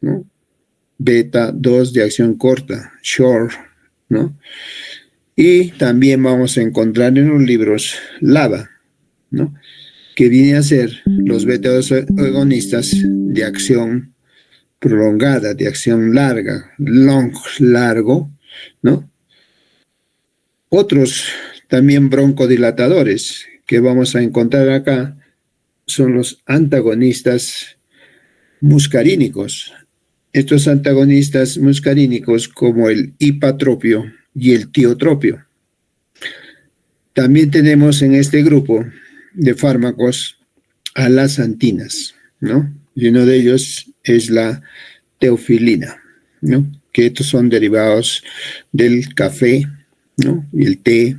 ¿no? Beta 2 de acción corta, short, ¿no? Y también vamos a encontrar en los libros LABA, ¿no? Que viene a ser los beta 2 agonistas de acción prolongada, de acción larga, long, largo, ¿no? Otros también broncodilatadores que vamos a encontrar acá son los antagonistas muscarínicos. Estos antagonistas muscarínicos como el hipatropio y el tiotropio. También tenemos en este grupo de fármacos a las antinas, ¿no? Y uno de ellos es la teofilina, ¿no? Que estos son derivados del café, ¿no? Y el té,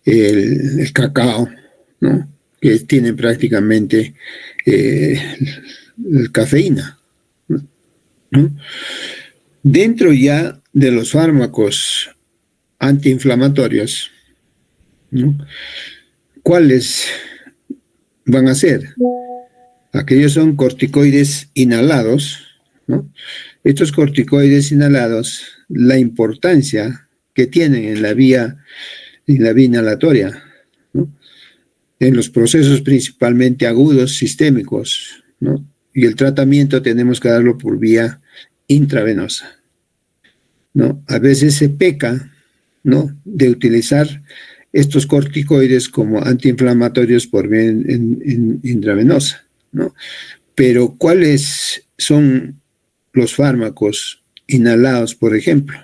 el cacao, ¿no? Que tienen prácticamente cafeína, ¿no? Dentro ya de los fármacos antiinflamatorios, ¿no? ¿Cuáles van a ser? Aquellos son corticoides inhalados, ¿no? Estos corticoides inhalados, la importancia que tienen en la vía inhalatoria, ¿no? En los procesos principalmente agudos sistémicos, ¿no? Y el tratamiento tenemos que darlo por vía intravenosa, ¿no? A veces se peca, ¿no?, de utilizar estos corticoides como antiinflamatorios por vía intravenosa, ¿no? Pero ¿cuáles son los fármacos inhalados, por ejemplo?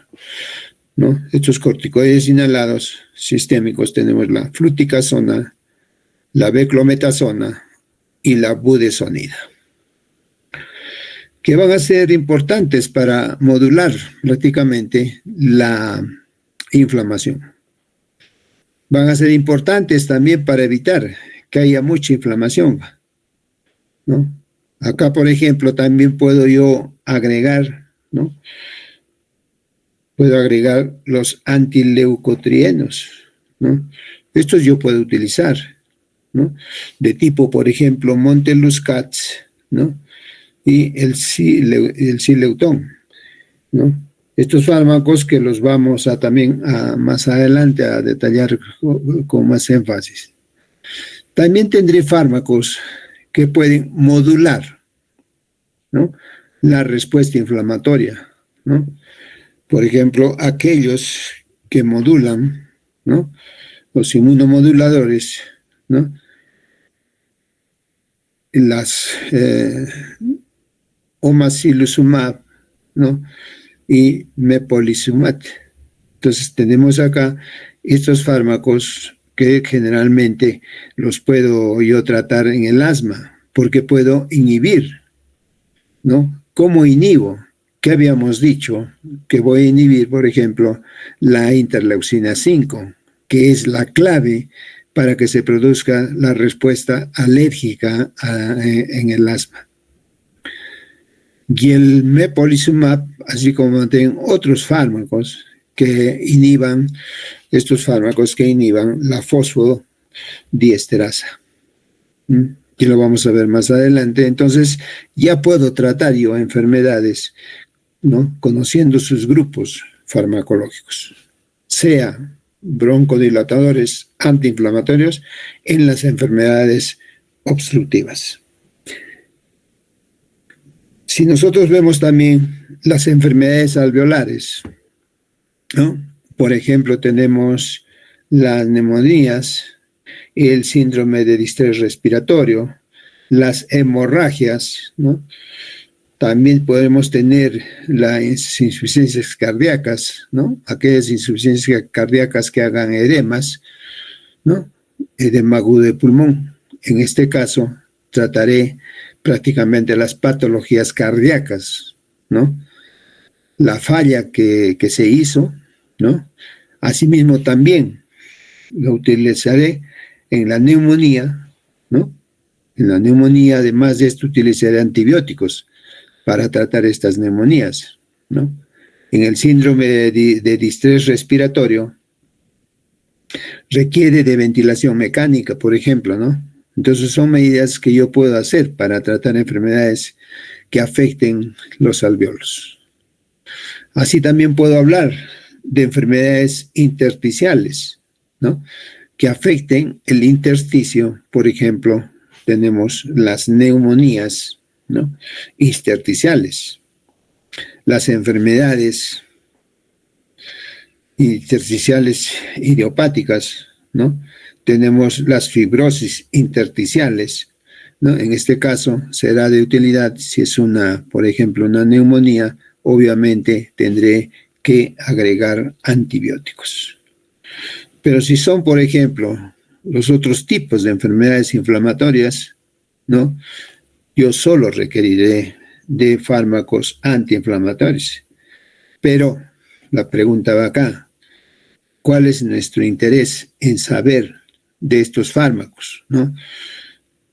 ¿No? Estos corticoides inhalados sistémicos tenemos la fluticasona, la beclometasona y la budesonida, que van a ser importantes para modular prácticamente la inflamación. Van a ser importantes también para evitar que haya mucha inflamación, ¿no? Acá, por ejemplo, también puedo yo agregar, ¿no? Puedo agregar los antileucotrienos, ¿no? Estos yo puedo utilizar, ¿no? De tipo, por ejemplo, Monteluzcat, ¿no? Y el Sileutón, ¿no? Estos fármacos que los vamos a también más adelante a detallar con más énfasis. También tendré fármacos que pueden modular, ¿no?, la respuesta inflamatoria, ¿no? Por ejemplo, aquellos que modulan, ¿no?, los inmunomoduladores, ¿no?, las omaciluzumab, ¿no?, y mepolizumab. Entonces tenemos acá estos fármacos que generalmente los puedo yo tratar en el asma, porque puedo inhibir, ¿no? ¿Cómo inhibo? ¿Qué habíamos dicho? Que voy a inhibir, por ejemplo, la interleucina 5, que es la clave para que se produzca la respuesta alérgica en el asma. Y el mepolizumab, así como tienen otros fármacos que inhiban, estos fármacos que inhiban la fosfodiesterasa. Y lo vamos a ver más adelante. Entonces, ya puedo tratar yo enfermedades, ¿no?, conociendo sus grupos farmacológicos, sea broncodilatadores, antiinflamatorios, en las enfermedades obstructivas. Si nosotros vemos también las enfermedades alveolares, ¿no?, por ejemplo, tenemos las neumonías, el síndrome de distrés respiratorio, las hemorragias, ¿no? También podemos tener las insuficiencias cardíacas, ¿no? Aquellas insuficiencias cardíacas que hagan edemas, ¿no? Edema agudo de pulmón. En este caso, trataré prácticamente las patologías cardíacas, ¿no? La falla que se hizo, ¿no? Asimismo también lo utilizaré en la neumonía, ¿no? En la neumonía, además de esto, utilizaré antibióticos para tratar estas neumonías, ¿no? En el síndrome de distrés respiratorio, requiere de ventilación mecánica, por ejemplo, ¿no? Entonces son medidas que yo puedo hacer para tratar enfermedades que afecten los alvéolos. Así también puedo hablar de enfermedades intersticiales, ¿no?, que afecten el intersticio. Por ejemplo, tenemos las neumonías, ¿no?, intersticiales, las enfermedades intersticiales idiopáticas, ¿no? Tenemos las fibrosis intersticiales, ¿no? En este caso será de utilidad si es por ejemplo, una neumonía. Obviamente tendré que agregar antibióticos. Pero si son, por ejemplo, los otros tipos de enfermedades inflamatorias, ¿no?, yo solo requeriré de fármacos antiinflamatorios. Pero la pregunta va acá: ¿cuál es nuestro interés en saber de estos fármacos, ¿no?,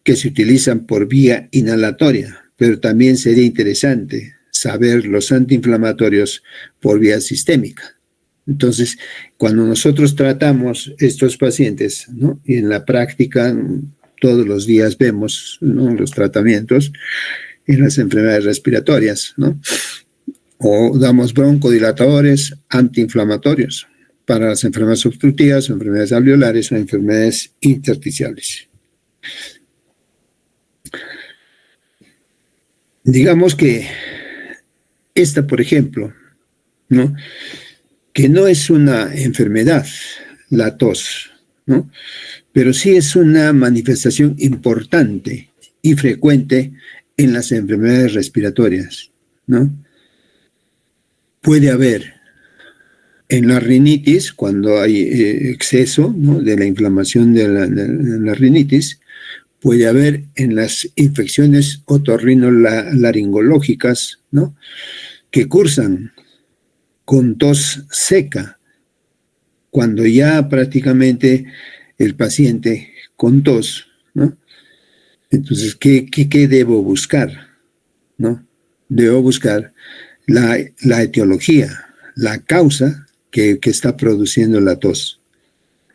que se utilizan por vía inhalatoria? Pero también sería interesante saber los antiinflamatorios por vía sistémica. Entonces, cuando nosotros tratamos estos pacientes, ¿no?, y en la práctica todos los días vemos, ¿no?, los tratamientos en las enfermedades respiratorias, ¿no?, o damos broncodilatadores antiinflamatorios para las enfermedades obstructivas, enfermedades alveolares o enfermedades intersticiales. Digamos que esta, por ejemplo, ¿no?, que no es una enfermedad, la tos, ¿no?, pero sí es una manifestación importante y frecuente en las enfermedades respiratorias, ¿no? Puede haber en la rinitis, cuando hay exceso, ¿no?, de la inflamación de la rinitis. Puede haber en las infecciones otorrinolaringológicas, ¿no?, que cursan con tos seca, cuando ya prácticamente el paciente con tos, ¿no? Entonces, ¿qué debo buscar, ¿no? Debo buscar la etiología, la causa que está produciendo la tos,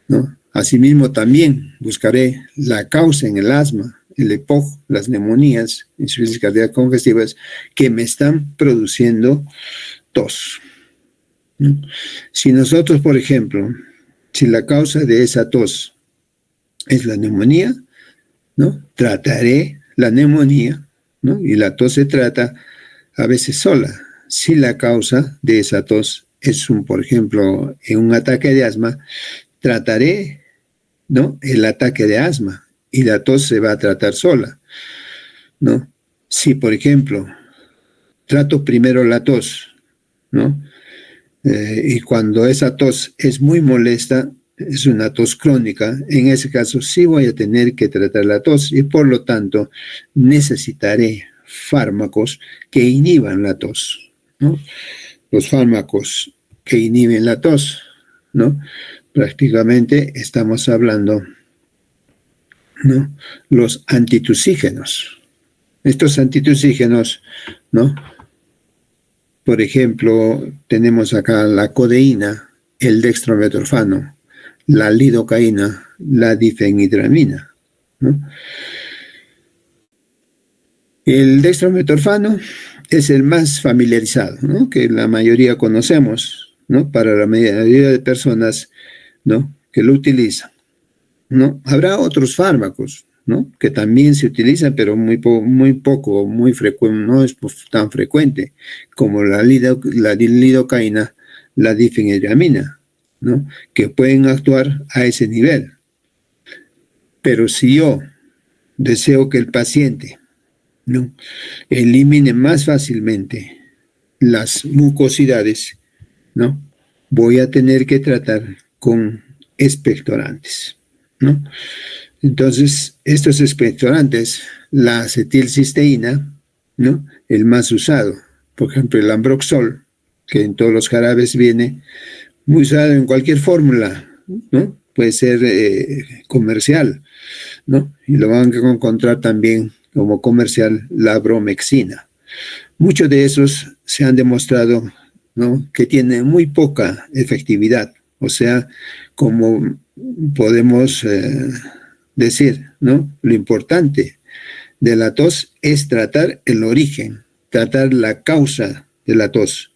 ¿no? Asimismo, también buscaré la causa en el asma, el EPOC, las neumonías, insuficiencias cardíacas congestivas, que me están produciendo tos, ¿no? Si nosotros, por ejemplo, si la causa de esa tos es la neumonía, ¿no?, trataré la neumonía, ¿no?, y la tos se trata a veces sola. Si la causa de esa tos es, por ejemplo, en un ataque de asma, trataré, ¿no?, el ataque de asma y la tos se va a tratar sola, ¿no? Si, por ejemplo, trato primero la tos, ¿no?, y cuando esa tos es muy molesta, es una tos crónica, en ese caso sí voy a tener que tratar la tos y por lo tanto necesitaré fármacos que inhiban la tos, ¿no? Los fármacos que inhiben la tos, ¿no?, prácticamente estamos hablando, ¿no?, los antitusígenos. Estos antitusígenos, ¿no?, por ejemplo, tenemos acá la codeína, el dextrometorfano, la lidocaína, la difenhidramina, ¿no? El dextrometorfano es el más familiarizado, ¿no?, que la mayoría conocemos, ¿no?, para la mayoría de personas, ¿no?, que lo utilizan, ¿no? Habrá otros fármacos, ¿no?, que también se utilizan, pero muy poco, muy frecuente, no es tan frecuente, como la lidocaína, la difenhidramina, ¿no?, que pueden actuar a ese nivel. Pero si yo deseo que el paciente, ¿no?, elimine más fácilmente las mucosidades, ¿no?, voy a tener que tratar con expectorantes, ¿no? Entonces, estos expectorantes, la acetilcisteína, ¿no?, el más usado, por ejemplo, el Ambroxol, que en todos los jarabes viene, muy usado en cualquier fórmula, ¿no? Puede ser comercial, ¿no? Y lo van a encontrar también como comercial la bromexina. Muchos de esos se han demostrado, ¿no?, que tienen muy poca efectividad. O sea, como podemos decir, ¿no? Lo importante de la tos es tratar el origen, tratar la causa de la tos.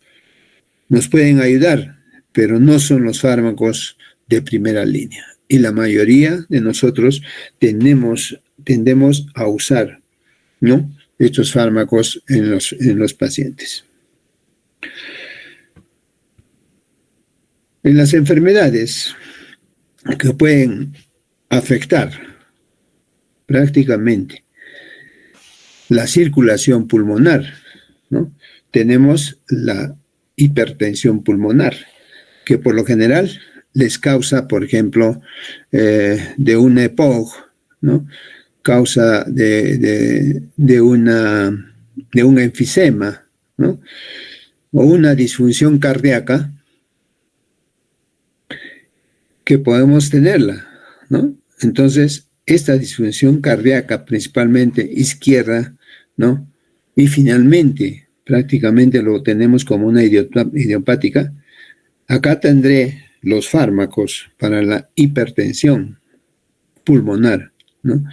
Nos pueden ayudar, pero no son los fármacos de primera línea. Y la mayoría de nosotros tendemos a usar, ¿no?, estos fármacos en los pacientes. En las enfermedades que pueden afectar prácticamente la circulación pulmonar, ¿no?, tenemos la hipertensión pulmonar, que por lo general les causa, por ejemplo, de un EPOG, ¿no?, causa de un enfisema, ¿no?, o una disfunción cardíaca, que podemos tenerla, ¿no? Entonces, esta disfunción cardíaca, principalmente izquierda, ¿no?, y finalmente, prácticamente lo tenemos como una idiopática, acá tendré los fármacos para la hipertensión pulmonar, ¿no?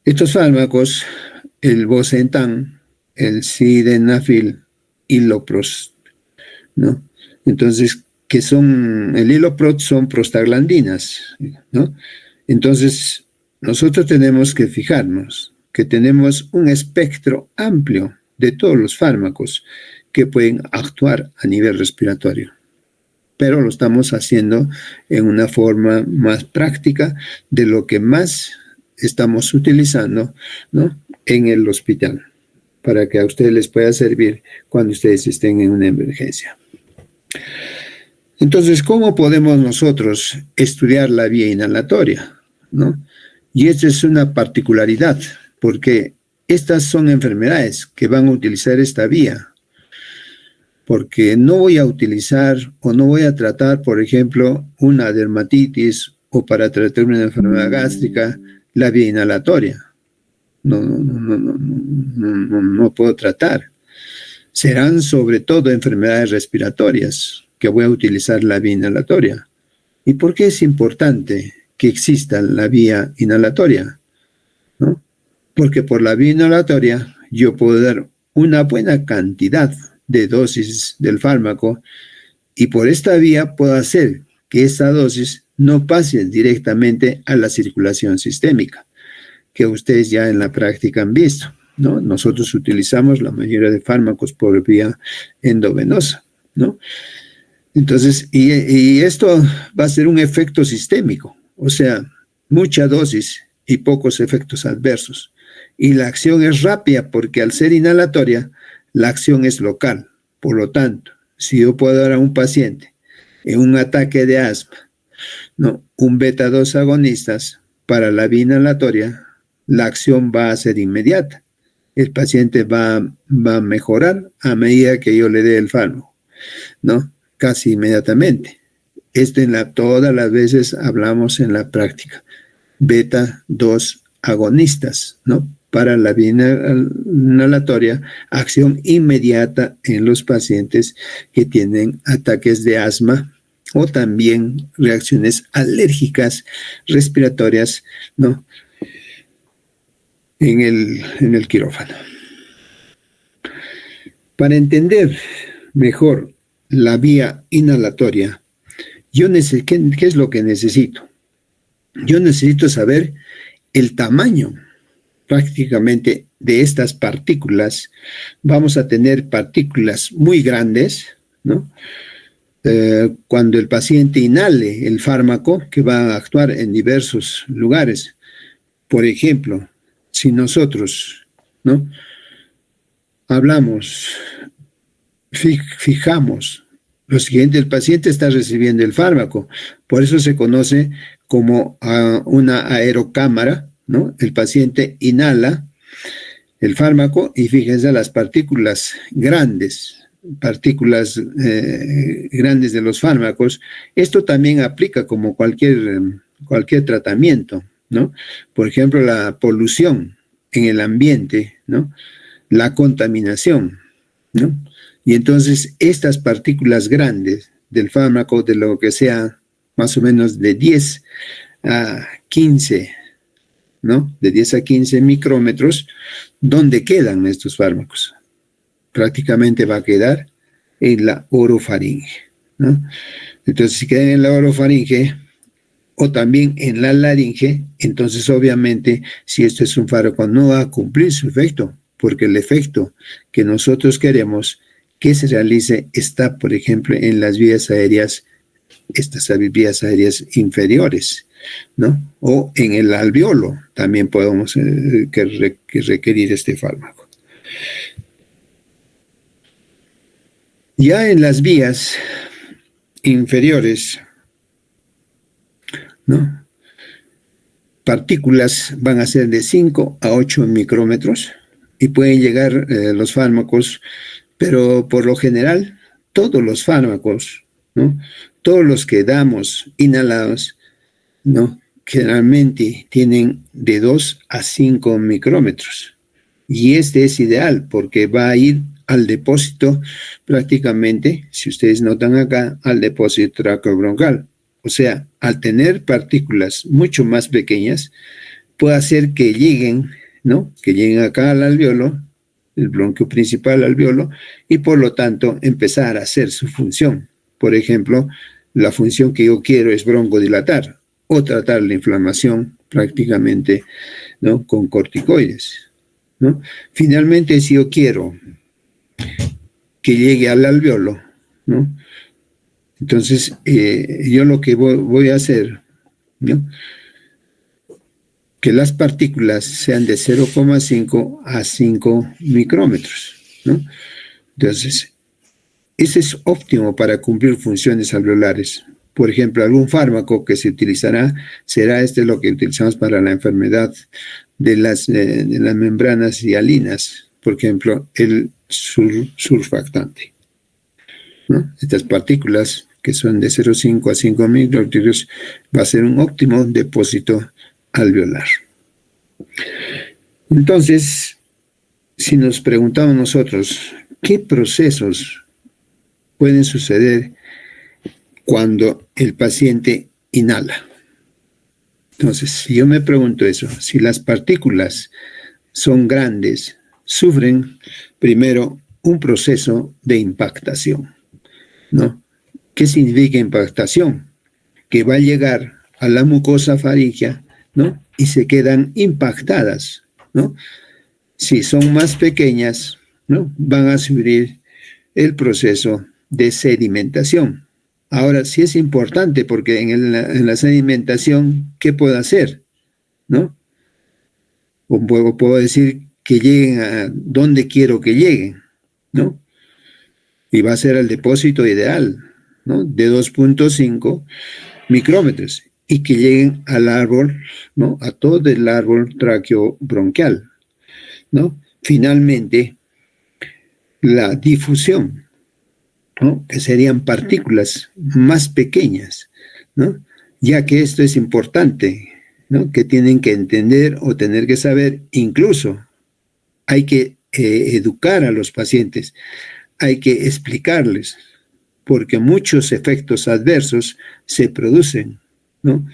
Estos fármacos, el Bosentan, el sildenafil y Iloprost, ¿no? Entonces, que son, el Iloprost son prostaglandinas, ¿no? Entonces, nosotros tenemos que fijarnos que tenemos un espectro amplio de todos los fármacos que pueden actuar a nivel respiratorio, pero lo estamos haciendo en una forma más práctica de lo que más estamos utilizando, ¿no?, en el hospital, para que a ustedes les pueda servir cuando ustedes estén en una emergencia. Entonces, ¿cómo podemos nosotros estudiar la vía inhalatoria, ¿no? Y esta es una particularidad, porque estas son enfermedades que van a utilizar esta vía, porque no voy a utilizar o no voy a tratar, por ejemplo, una dermatitis o para tratar una enfermedad gástrica, la vía inhalatoria. No puedo tratar. Serán sobre todo enfermedades respiratorias que voy a utilizar la vía inhalatoria. ¿Y por qué es importante que exista la vía inhalatoria, ¿no? Porque por la vía inhalatoria yo puedo dar una buena cantidad de dosis del fármaco y por esta vía puedo hacer que esta dosis no pase directamente a la circulación sistémica, que ustedes ya en la práctica han visto, ¿no? Nosotros utilizamos la mayoría de fármacos por vía endovenosa, ¿no? Entonces, y esto va a ser un efecto sistémico, o sea, mucha dosis y pocos efectos adversos. Y la acción es rápida porque al ser inhalatoria, la acción es local. Por lo tanto, si yo puedo dar a un paciente en un ataque de asma, ¿no?, un beta-2 agonistas para la vía inhalatoria, la acción va a ser inmediata. El paciente va a mejorar a medida que yo le dé el fármaco, ¿no?, casi inmediatamente. Esto todas las veces hablamos en la práctica. Beta-2 agonistas, ¿no?, para la vía inhalatoria, acción inmediata en los pacientes que tienen ataques de asma o también reacciones alérgicas respiratorias, ¿no?, en el quirófano. Para entender mejor la vía inhalatoria, ¿qué es lo que necesito? Yo necesito saber el tamaño prácticamente de estas partículas. Vamos a tener partículas muy grandes, ¿no? Cuando el paciente inhale el fármaco, que va a actuar en diversos lugares. Por ejemplo, si nosotros, ¿no?, hablamos, fijamos lo siguiente: el paciente está recibiendo el fármaco, por eso se conoce como una aerocámara, ¿no? El paciente inhala el fármaco y fíjense las partículas grandes de los fármacos. Esto también aplica como cualquier tratamiento, ¿no? Por ejemplo, la polución en el ambiente, ¿no?, la contaminación, ¿no? Y entonces estas partículas grandes del fármaco, de lo que sea más o menos de 10 a 15, ¿no? De 10 a 15 micrómetros, ¿dónde quedan estos fármacos? Prácticamente va a quedar en la orofaringe, ¿no? Entonces, si quedan en la orofaringe o también en la laringe, entonces obviamente si esto es un fármaco no va a cumplir su efecto, porque el efecto que nosotros queremos que se realice está, por ejemplo, en las vías aéreas, estas vías aéreas inferiores, ¿no? O en el alveolo también podemos requerir este fármaco. Ya en las vías inferiores, ¿no? Partículas van a ser de 5 a 8 micrómetros y pueden llegar los fármacos, pero por lo general todos los fármacos, ¿no? Todos los que damos inhalados, ¿no? Generalmente tienen de 2 a 5 micrómetros. Y este es ideal porque va a ir al depósito prácticamente, si ustedes notan acá, al depósito traqueobronquial. O sea, al tener partículas mucho más pequeñas, puede hacer que lleguen, ¿no? Que lleguen acá al alveolo, el bronquio principal alveolo, y por lo tanto empezar a hacer su función. Por ejemplo, la función que yo quiero es broncodilatar o tratar la inflamación prácticamente, ¿no? Con corticoides, ¿no? Finalmente, si yo quiero que llegue al alveolo, ¿no? Entonces, yo lo que voy a hacer, ¿no? Que las partículas sean de 0,5 a 5 micrómetros, ¿no? Entonces, ese es óptimo para cumplir funciones alveolares. Por ejemplo, algún fármaco que se utilizará será lo que utilizamos para la enfermedad de las membranas hialinas, por ejemplo, el surfactante, ¿no? Estas partículas que son de 0,5 a 5 micrómetros va a ser un óptimo depósito alveolar. Entonces, si nos preguntamos nosotros, ¿qué procesos pueden suceder cuando el paciente inhala? Entonces, si yo me pregunto eso, si las partículas son grandes, sufren primero un proceso de impactación, ¿no? ¿Qué significa impactación? Que va a llegar a la mucosa faríngea, ¿no? Y se quedan impactadas, ¿no? Si son más pequeñas, ¿no? Van a sufrir el proceso de sedimentación. Ahora, sí es importante porque en la sedimentación, ¿qué puedo hacer? ¿No? O puedo decir que lleguen a donde quiero que lleguen, ¿no? Y va a ser el depósito ideal, ¿no? De 2,5 micrómetros y que lleguen al árbol, ¿no? A todo el árbol traqueobronquial, ¿no? Finalmente, la difusión, ¿no? Que serían partículas más pequeñas, ¿no? Ya que esto es importante, ¿no? Que tienen que entender o tener que saber, incluso hay que educar a los pacientes, hay que explicarles, porque muchos efectos adversos se producen, ¿no?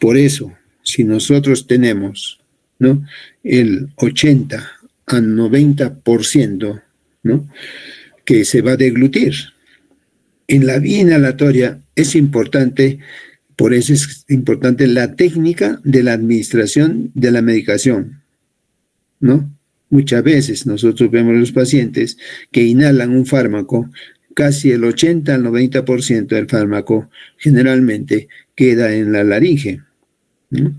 Por eso, si nosotros tenemos, ¿no? El 80 al 90%, ¿no? Que se va a deglutir. En la vía inhalatoria es importante, por eso es importante la técnica de la administración de la medicación, ¿no? Muchas veces nosotros vemos a los pacientes que inhalan un fármaco, casi el 80 al 90% del fármaco generalmente queda en la laringe, ¿no?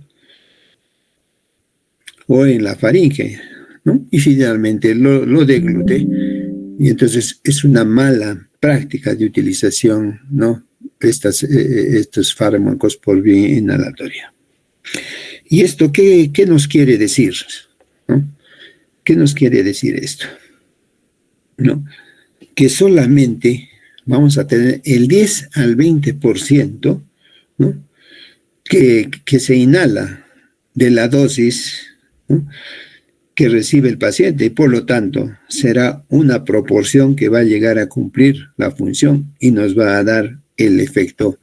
O en la faringe, ¿no? Y finalmente lo deglute. Y entonces es una mala práctica de utilización, ¿no? Estos fármacos por vía inhalatoria. ¿Y esto qué nos quiere decir? ¿No? ¿Qué nos quiere decir esto? ¿No? Que solamente vamos a tener el 10 al 20%, ¿no? que se inhala de la dosis, ¿no? Que recibe el paciente y por lo tanto será una proporción que va a llegar a cumplir la función y nos va a dar el efecto,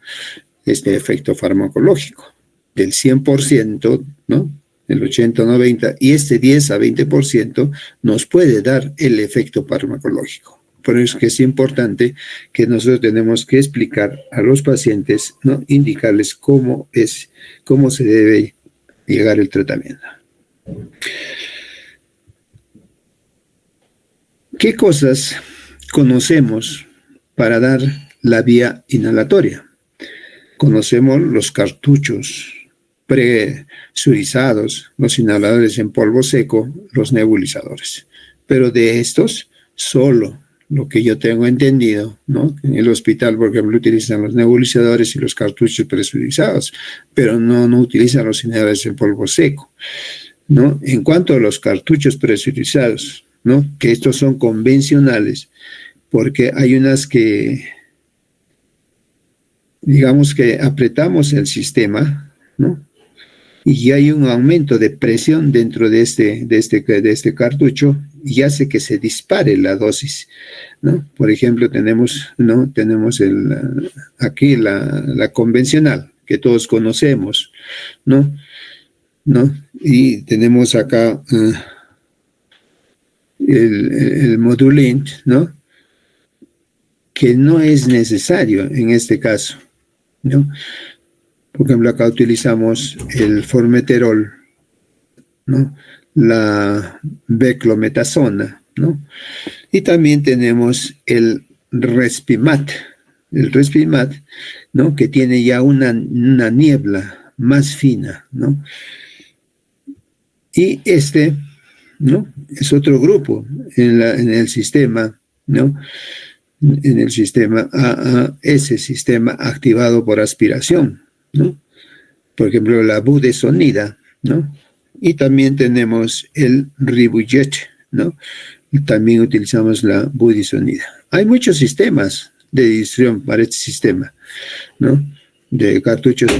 este efecto farmacológico, del 100%, ¿no? El 80 o 90, y este 10 a 20% nos puede dar el efecto farmacológico. Por eso es que es importante que nosotros tenemos que explicar a los pacientes, ¿no? Indicarles cómo se debe llegar el tratamiento. ¿Qué cosas conocemos para dar la vía inhalatoria? Conocemos los cartuchos presurizados, los inhaladores en polvo seco, los nebulizadores. Pero de estos, solo lo que yo tengo entendido, ¿no? En el hospital, por ejemplo, utilizan los nebulizadores y los cartuchos presurizados, pero no utilizan los inhaladores en polvo seco, ¿no? En cuanto a los cartuchos presurizados, ¿no? Que estos son convencionales, porque hay unas que, digamos que apretamos el sistema, ¿no? Y hay un aumento de presión dentro de este cartucho y hace que se dispare la dosis, ¿no? Por ejemplo, tenemos aquí la convencional, que todos conocemos, ¿no? Y tenemos acá el Modulin, ¿no? Que no es necesario en este caso, ¿no? Por ejemplo, acá utilizamos el formoterol, ¿no? La beclometasona, ¿no? Y también tenemos el Respimat, ¿no? Que tiene ya una niebla más fina, ¿no? Y ¿no? Es otro grupo en el sistema, ¿no? En el sistema ese sistema activado por aspiración, ¿no? Por ejemplo, la budesonida, ¿no? Y también tenemos el Ribujet, ¿no? Y también utilizamos la budesonida. Hay muchos sistemas de distribución para este sistema, ¿no? De cartuchos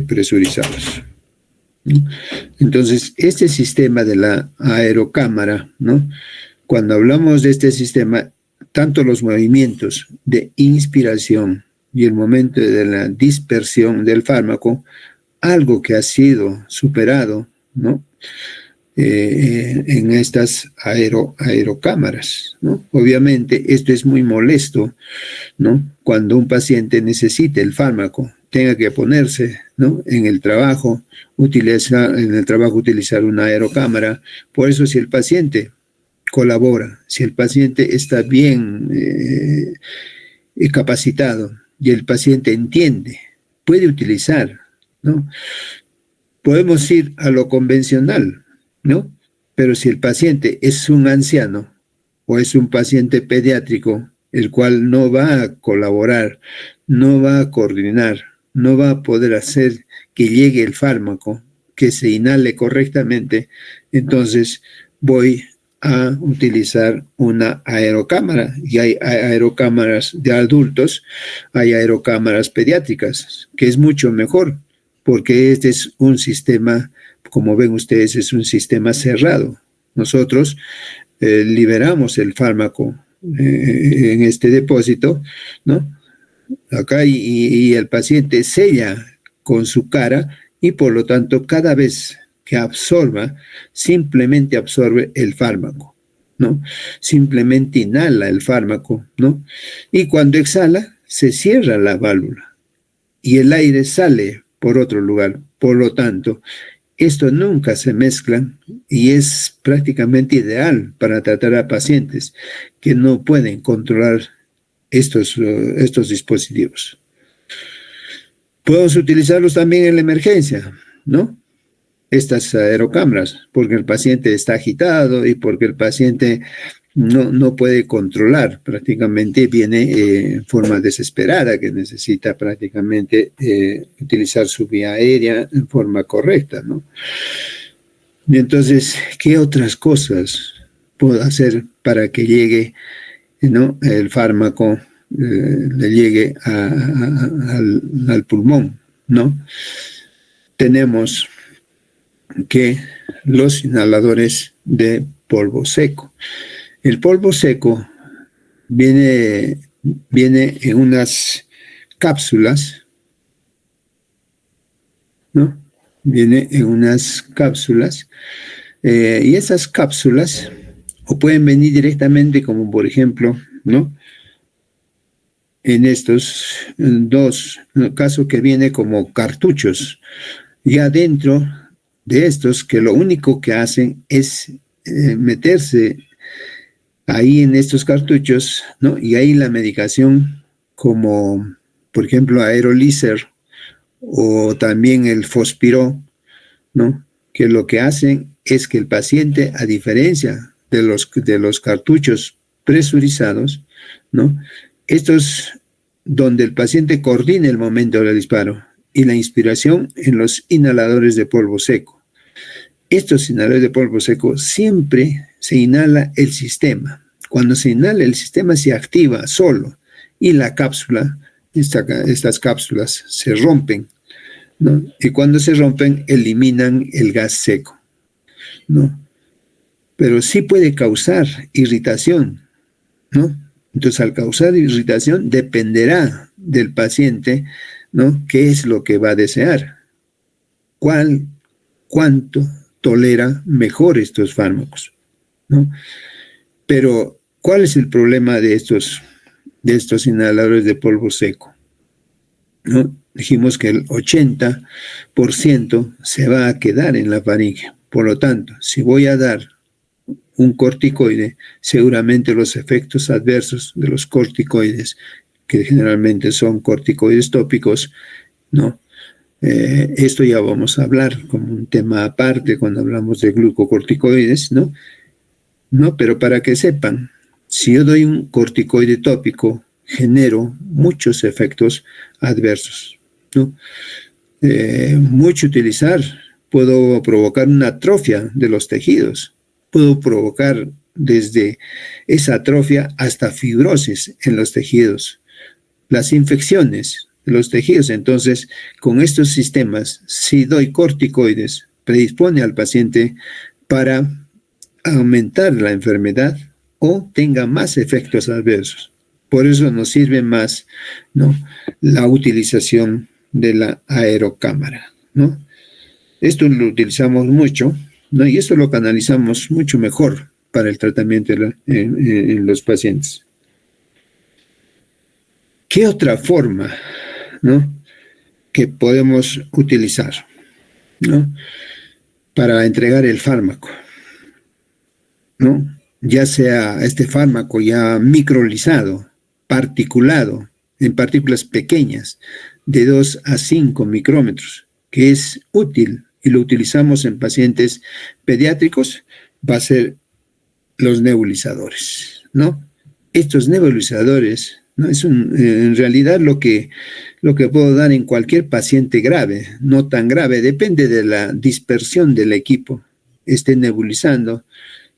presurizados, ¿no? Entonces, este sistema de la aerocámara, ¿no? Cuando hablamos de este sistema, tanto los movimientos de inspiración y el momento de la dispersión del fármaco, algo que ha sido superado, ¿no? En estas aerocámaras, ¿no? Obviamente esto es muy molesto, ¿no? Cuando un paciente necesite el fármaco, tenga que ponerse, ¿no? En el trabajo utilizar una aerocámara. Por eso, si el paciente colabora, si el paciente está bien capacitado y el paciente entiende, puede utilizar, ¿no? Podemos ir a lo convencional, ¿no? Pero si el paciente es un anciano o es un paciente pediátrico, el cual no va a colaborar, no va a coordinar, no va a poder hacer que llegue el fármaco, que se inhale correctamente, entonces voy a utilizar una aerocámara. Y hay aerocámaras de adultos, hay aerocámaras pediátricas, que es mucho mejor, porque este es un sistema, como ven ustedes, es un sistema cerrado. Nosotros liberamos el fármaco en este depósito, ¿no? Acá y el paciente sella con su cara y por lo tanto cada vez que absorba, simplemente absorbe el fármaco, ¿no? Simplemente inhala el fármaco, ¿no? Y cuando exhala, se cierra la válvula y el aire sale por otro lugar. Por lo tanto, esto nunca se mezclan y es prácticamente ideal para tratar a pacientes que no pueden controlar estos dispositivos. Podemos utilizarlos también en la emergencia, ¿no? Estas aerocámaras, porque el paciente está agitado y porque el paciente no puede controlar, prácticamente viene en forma desesperada, que necesita prácticamente utilizar su vía aérea en forma correcta, ¿no? Y entonces, ¿qué otras cosas puedo hacer para que llegue, ¿no? El fármaco le llegue al pulmón, ¿no? Tenemos que los inhaladores de polvo seco. El polvo seco viene en unas cápsulas ¿no? Viene en unas cápsulas, y esas cápsulas o pueden venir directamente, como por ejemplo, ¿no? En estos dos casos que viene como cartuchos, ya dentro de estos que lo único que hacen es meterse ahí en estos cartuchos, ¿no? Y ahí la medicación como, por ejemplo, Aerolizer o también el Fospiro, ¿no? Que lo que hacen es que el paciente, a diferencia de los cartuchos presurizados, ¿no? Estos donde el paciente coordina el momento del disparo y la inspiración en los inhaladores de polvo seco. Estos inhaladores de polvo seco siempre se inhala el sistema. Cuando se inhala el sistema se activa solo y la cápsula, estas cápsulas se rompen, ¿no? Y cuando se rompen eliminan el gas seco, ¿no? Pero sí puede causar irritación, ¿no? Entonces, al causar irritación, dependerá del paciente, ¿no? ¿Qué es lo que va a desear? ¿Cuánto tolera mejor estos fármacos, ¿no? Pero, ¿cuál es el problema de estos inhaladores de polvo seco? ¿No? Dijimos que el 80% se va a quedar en la faringe. Por lo tanto, si voy a dar un corticoide, seguramente los efectos adversos de los corticoides, que generalmente son corticoides tópicos, ¿no? Esto ya vamos a hablar como un tema aparte cuando hablamos de glucocorticoides, ¿no? No, pero para que sepan, si yo doy un corticoide tópico, genero muchos efectos adversos, ¿no? Mucho utilizar, puedo provocar una atrofia de los tejidos, puedo provocar desde esa atrofia hasta fibrosis en los tejidos, las infecciones de los tejidos. Entonces, con estos sistemas, si doy corticoides, predispone al paciente para aumentar la enfermedad o tenga más efectos adversos. Por eso nos sirve más, ¿no?, la utilización de la aerocámara, ¿no? Esto lo utilizamos mucho, ¿no? Y esto lo canalizamos mucho mejor para el tratamiento en los pacientes. ¿Qué otra forma, ¿no?, que podemos utilizar, ¿no?, para entregar el fármaco, ¿no? Ya sea este fármaco ya microlizado, particulado, en partículas pequeñas, de 2 a 5 micrómetros, que es útil y lo utilizamos en pacientes pediátricos, va a ser los nebulizadores, ¿no? Estos nebulizadores, ¿no?, es en realidad lo que puedo dar en cualquier paciente grave, no tan grave, depende de la dispersión del equipo, esté nebulizando.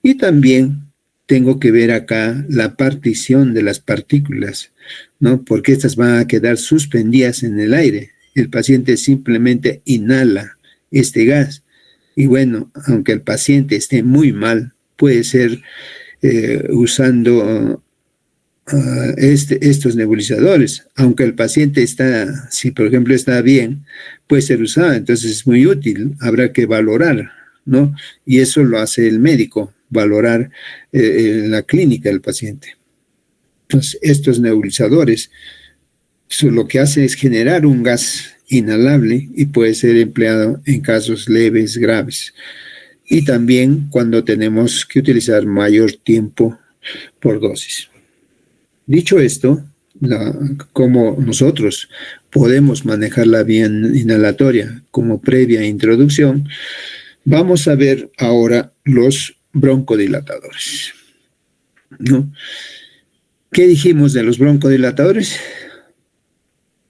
Y también tengo que ver acá la partición de las partículas, ¿no? Porque estas van a quedar suspendidas en el aire. El paciente simplemente inhala este gas. Y bueno, aunque el paciente esté muy mal, puede ser usando estos nebulizadores. Aunque el paciente está, si por ejemplo está bien, puede ser usado. Entonces es muy útil. Habrá que valorar, ¿no? Y eso lo hace el médico, valorar la clínica del paciente. Entonces, estos nebulizadores, lo que hace es generar un gas inhalable y puede ser empleado en casos leves, graves. Y también cuando tenemos que utilizar mayor tiempo por dosis. Dicho esto, cómo nosotros podemos manejar la vía inhalatoria como previa introducción, vamos a ver ahora los broncodilatadores, ¿no? ¿Qué dijimos de los broncodilatadores?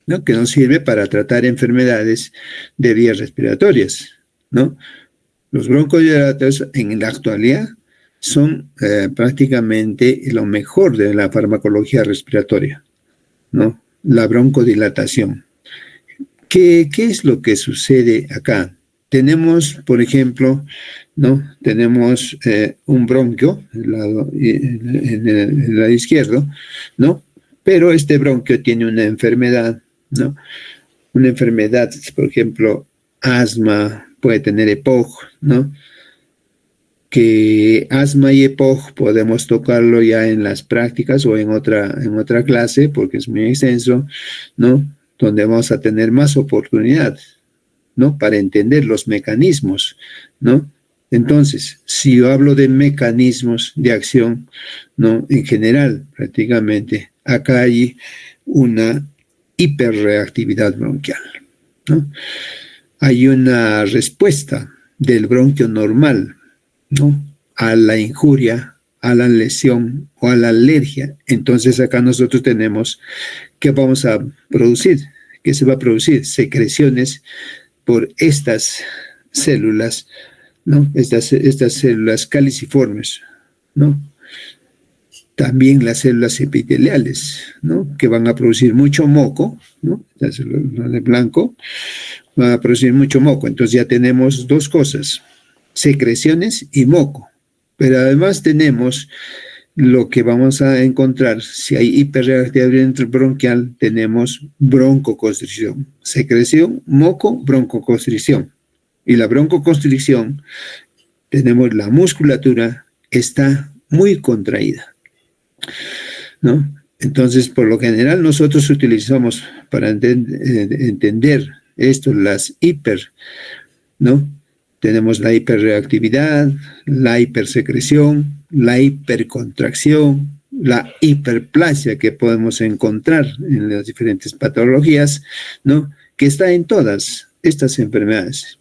¿No? Que nos sirve para tratar enfermedades de vías respiratorias, ¿no? Los broncodilatadores en la actualidad son prácticamente lo mejor de la farmacología respiratoria, ¿no? La broncodilatación. ¿Qué es lo que sucede acá? Tenemos, por ejemplo, ¿no?, tenemos un bronquio en el lado izquierdo, ¿no? Pero este bronquio tiene una enfermedad, ¿no? Una enfermedad, por ejemplo, asma, puede tener EPOC, ¿no? Que asma y EPOC podemos tocarlo ya en las prácticas o en otra clase, porque es muy extenso, ¿no? Donde vamos a tener más oportunidad, ¿no? Para entender los mecanismos, ¿no? Entonces, si yo hablo de mecanismos de acción, ¿no? En general, prácticamente, acá hay una hiperreactividad bronquial, ¿no? Hay una respuesta del bronquio normal, ¿no? A la injuria, a la lesión o a la alergia. Entonces acá nosotros tenemos que vamos a producir, que se va a producir secreciones por estas células, ¿no? Estas células caliciformes, ¿no? También las células epiteliales, ¿no? Que van a producir mucho moco, ¿no? Las células de blanco van a producir mucho moco. Entonces ya tenemos dos cosas, secreciones y moco. Pero además tenemos lo que vamos a encontrar, si hay hiperreactividad bronquial, tenemos broncoconstricción, secreción, moco, broncoconstricción. Y la broncoconstricción, tenemos la musculatura, está muy contraída, ¿no? Entonces, por lo general, nosotros utilizamos para entender esto, las ¿no? Tenemos la hiperreactividad, la hipersecreción, la hipercontracción, la hiperplasia que podemos encontrar en las diferentes patologías, ¿no? Que está en todas estas enfermedades.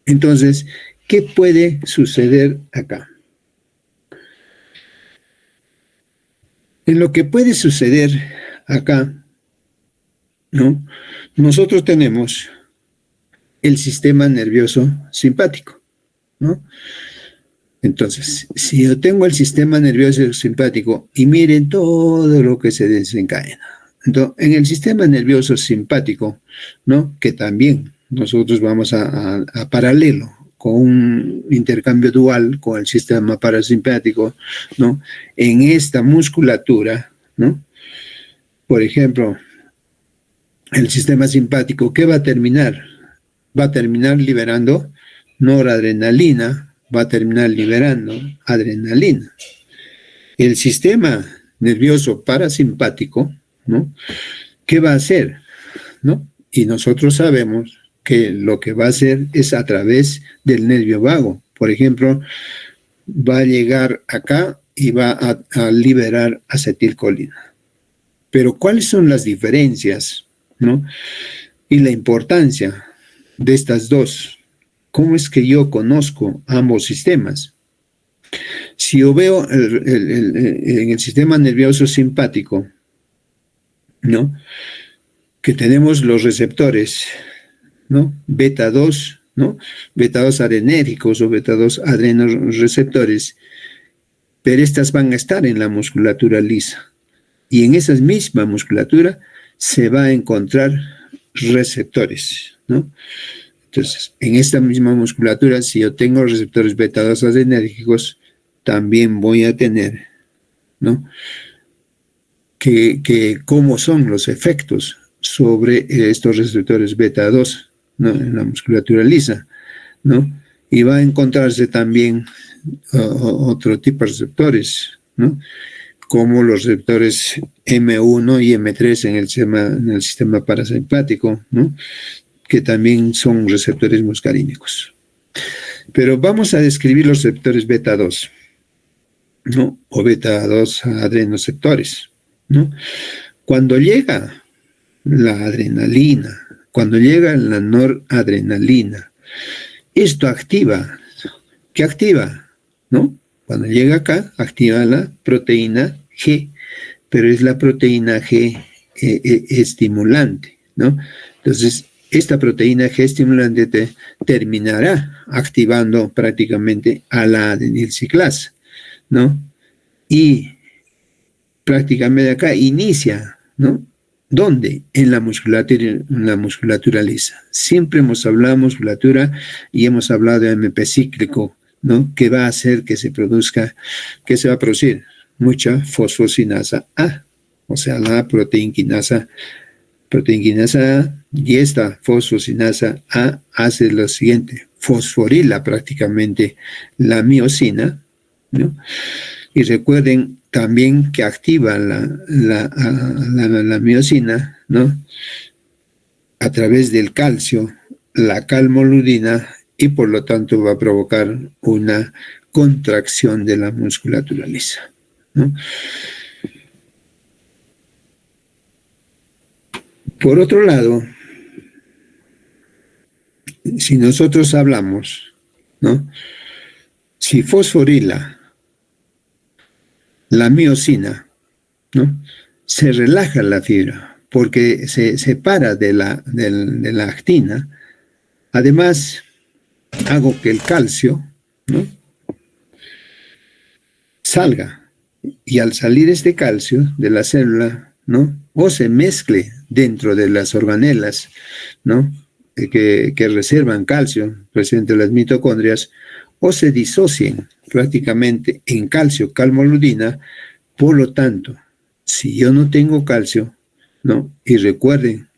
Entonces, ¿qué puede suceder acá? En lo que puede suceder acá, ¿no? Nosotros tenemos el sistema nervioso simpático, ¿no? Entonces, si yo tengo el sistema nervioso simpático y miren todo lo que se desencadena. Entonces, en el sistema nervioso simpático, ¿no? Que también nosotros vamos a paralelo con un intercambio dual con el sistema parasimpático, ¿no? En esta musculatura, ¿no? Por ejemplo, el sistema simpático, ¿qué va a terminar? Va a terminar liberando noradrenalina, va a terminar liberando adrenalina. El sistema nervioso parasimpático, ¿no? ¿Qué va a hacer? ¿No? Y nosotros sabemos que lo que va a hacer es a través del nervio vago. Por ejemplo, va a llegar acá y va a liberar acetilcolina. Pero ¿cuáles son las diferencias, ¿no? Y la importancia de estas dos? ¿Cómo es que yo conozco ambos sistemas? Si yo veo en el sistema nervioso simpático, ¿no? Que tenemos los receptores, ¿no? Beta 2, ¿no? Beta 2 adrenérgicos o beta 2 adrenoreceptores, pero estas van a estar en la musculatura lisa. Y en esa misma musculatura se va a encontrar receptores, ¿no? Entonces, en esta misma musculatura, si yo tengo receptores beta 2 adrenérgicos, también voy a tener, ¿no? Que cómo son los efectos sobre estos receptores beta 2, ¿no? En la musculatura lisa, ¿no? Y va a encontrarse también otro tipo de receptores, ¿no? Como los receptores M1 y M3 en el sistema parasimpático, ¿no? Que también son receptores muscarínicos. Pero vamos a describir los receptores beta 2, ¿no? O beta 2 adrenoceptores, ¿no? Cuando llega la adrenalina, cuando llega la noradrenalina, esto activa, ¿qué activa? ¿No? Cuando llega acá, activa la proteína G, pero es la proteína G estimulante, ¿no? Entonces, esta proteína G estimulante terminará activando prácticamente a la adenilciclasa, ¿no? Y prácticamente acá inicia, ¿no? ¿Dónde? En la musculatura lisa. Siempre hemos hablado de musculatura y hemos hablado de AMP cíclico, ¿no? Que va a hacer que se produzca, que se va a producir mucha fosfocinasa A, o sea, la proteína quinasa proteína quinasa A, y esta fosfocinasa A hace lo siguiente, fosforila prácticamente la miosina, ¿no? Y recuerden también que activa la miosina, ¿no? A través del calcio, la calmoludina, y por lo tanto va a provocar una contracción de la musculatura lisa, ¿no? Por otro lado, si nosotros hablamos, ¿no? Si fosforila la miosina, ¿no? Se relaja la fibra porque se separa de la actina. Además, hago que el calcio, ¿no? salga. Y al salir este calcio de la célula, ¿no? O se mezcle dentro de las organelas, ¿no? que reservan calcio presente en las mitocondrias, o se disocien prácticamente en calcio, calmoludina. Por lo tanto, si yo no tengo calcio, ¿no? Y recuerden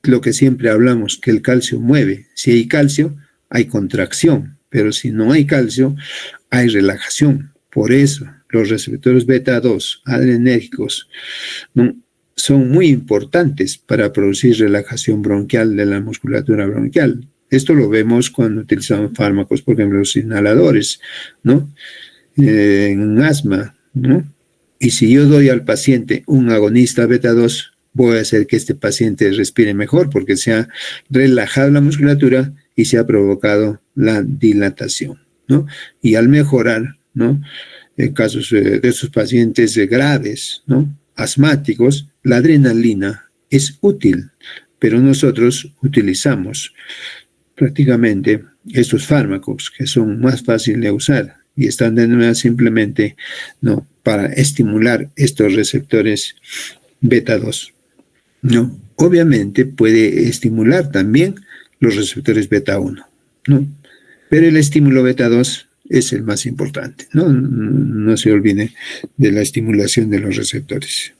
lo que siempre hablamos, que el calcio mueve. Si hay calcio, hay contracción, pero si no hay calcio, hay relajación. Por eso, los receptores beta 2 adrenérgicos, ¿no? son muy importantes para producir relajación bronquial de la musculatura bronquial. Esto lo vemos cuando utilizamos fármacos, por ejemplo, los inhaladores, ¿no? En asma, ¿no? Y si yo doy al paciente un agonista beta 2, voy a hacer que este paciente respire mejor porque se ha relajado la musculatura y se ha provocado la dilatación, ¿no? Y al mejorar, ¿no? En casos de estos pacientes graves, ¿no? asmáticos, la adrenalina es útil, pero nosotros utilizamos prácticamente estos fármacos que son más fáciles de usar y están denominados simplemente, ¿no? para estimular estos receptores beta 2. ¿no? Obviamente puede estimular también los receptores beta 1, ¿no? pero el estímulo beta 2 es el más importante, ¿no? No se olvide de la estimulación de los receptores,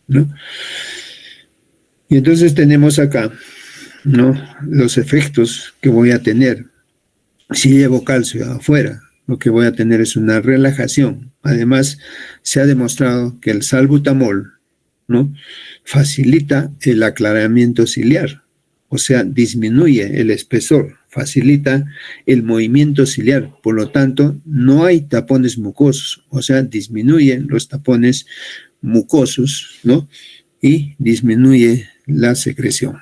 ¿no? Y entonces tenemos acá, ¿no? los efectos que voy a tener si llevo calcio afuera. Lo que voy a tener es una relajación. Además, se ha demostrado que el salbutamol, ¿no? facilita el aclaramiento ciliar, o sea, disminuye el espesor, facilita el movimiento ciliar, por lo tanto, no hay tapones mucosos, o sea, disminuyen los tapones mucosos, ¿no? y disminuye la secreción.